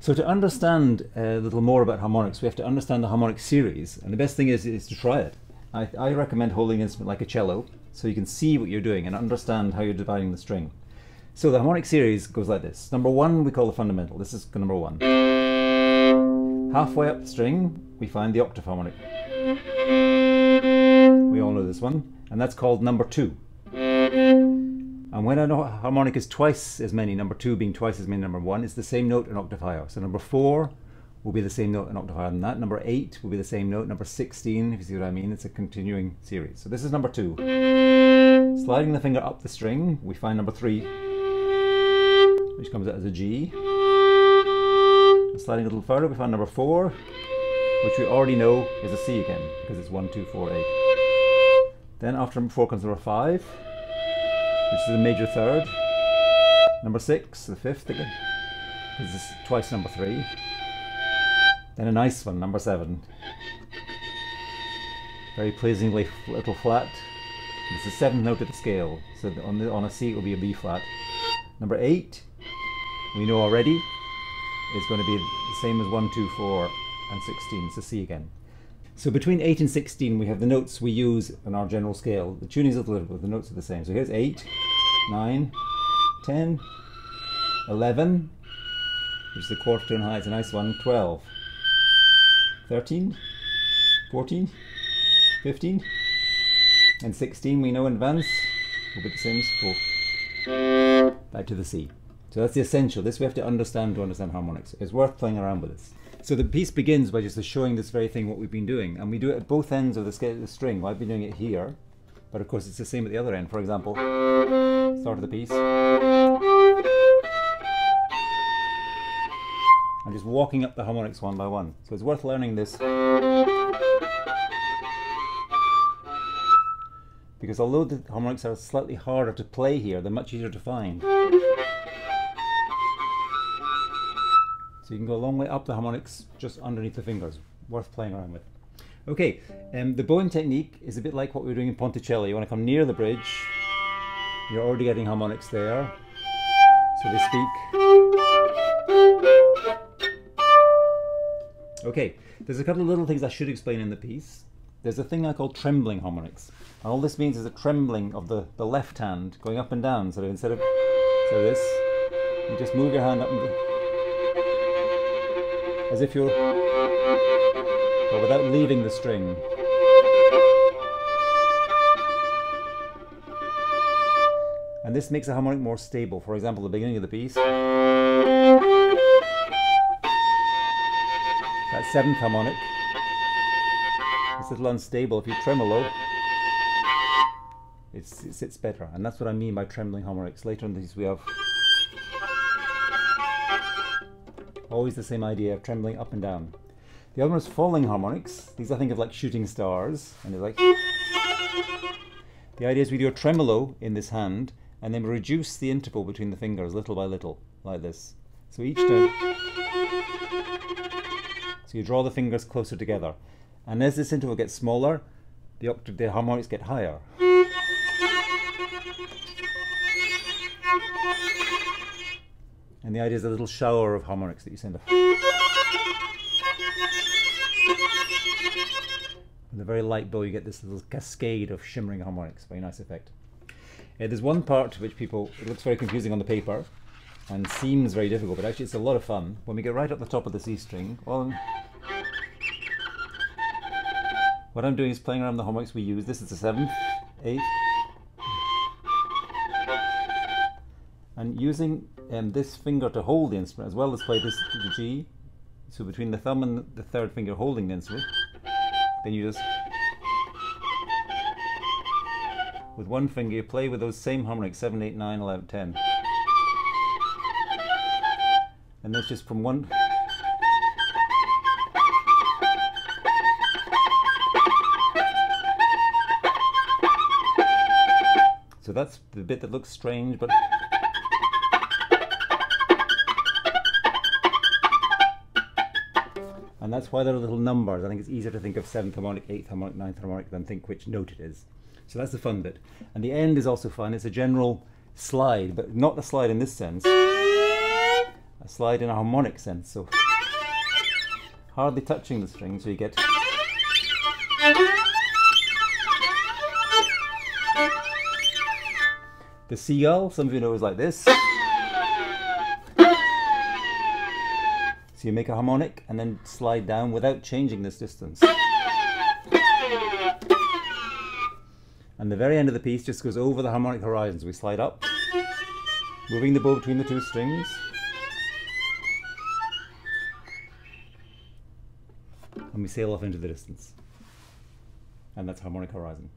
So to understand a little more about harmonics, we have to understand the harmonic series, and the best thing is to try it. I recommend holding an instrument like a cello, so you can see what you're doing and understand how you're dividing the string. So the harmonic series goes like this. Number one we call the fundamental. This is number one. Halfway up the string we find the octave harmonic. We all know this one, and that's called number two. And when a harmonic is twice as many, number two being twice as many number one, it's the same note an octave higher. So number four will be the same note an octave higher than that. Number 8 will be the same note. Number 16, if you see what I mean, it's a continuing series. So this is number two. Sliding the finger up the string, we find number 3, which comes out as a G. And sliding a little further, we find number 4, which we already know is a C again, because it's 1, 2, 4, 8. Then after number 4 comes number 5, which is a major third. Number 6, the 5th again, because it's twice number 3. Then a nice one, number 7. Very pleasingly little flat. It's the 7th note of the scale, so on a C it will be a B flat. Number 8, we know already, is going to be the same as 1, 2, 4 and 16, it's a C again. So between 8 and 16 we have the notes we use on our general scale. The tuning is a little bit, but the notes are the same. So here's 8, 9, 10, 11, which is the quarter tone high, it's a nice one, 12, 13, 14, 15, and 16 we know in advance will be the same as 4. Back to the C. So that's the essential. This we have to understand harmonics. It's worth playing around with this. So the piece begins by just showing this very thing, what we've been doing, and we do it at both ends of the string. Well, I've been doing it here, but of course it's the same at the other end. For example, start of the piece. I'm just walking up the harmonics one by one. So it's worth learning this, because although the harmonics are slightly harder to play here, they're much easier to find. So you can go a long way up the harmonics just underneath the fingers. Worth playing around with. Okay, the bowing technique is a bit like what we were doing in Ponticelli. You want to come near the bridge. You're already getting harmonics there, so they speak. Okay, there's a couple of little things I should explain in the piece. There's a thing I call trembling harmonics. And all this means is a trembling of the left hand going up and down. So instead of this, you just move your hand up and as if you're, but without leaving the string. And this makes the harmonic more stable. For example, the beginning of the piece, that 7th harmonic, it's a little unstable. If you tremolo, it sits better. And that's what I mean by trembling harmonics. Later in these we have always the same idea of trembling up and down. The other one is falling harmonics. These I think of like shooting stars, and it's like, the idea is we do a tremolo in this hand and then reduce the interval between the fingers little by little, like this. So each time, so you draw the fingers closer together, and as this interval gets smaller, the harmonics get higher. And the idea is a little shower of harmonics that you send off. With a very light bow you get this little cascade of shimmering harmonics. Very nice effect. There's one part which it looks very confusing on the paper and seems very difficult, but actually it's a lot of fun. When we get right up the top of the C string, what I'm doing is playing around the harmonics we use. This is the 7th, 8th, and using this finger to hold the instrument as well as play the G. So between the thumb and the 3rd finger holding the instrument, then you just, with one finger, you play with those same harmonics, 7, 8, 9, 11, 10. And that's just from one. So that's the bit that looks strange, but and that's why there are little numbers. I think it's easier to think of 7th harmonic, 8th harmonic, 9th harmonic than think which note it is. So that's the fun bit. And the end is also fun. It's a general slide, but not a slide in this sense. a slide in a harmonic sense, so hardly touching the string, so you get the seagull. Some of you know is like this. So you make a harmonic and then slide down without changing this distance. And the very end of the piece just goes over the harmonic horizon. So we slide up, moving the bow between the two strings. And we sail off into the distance. And that's harmonic horizon.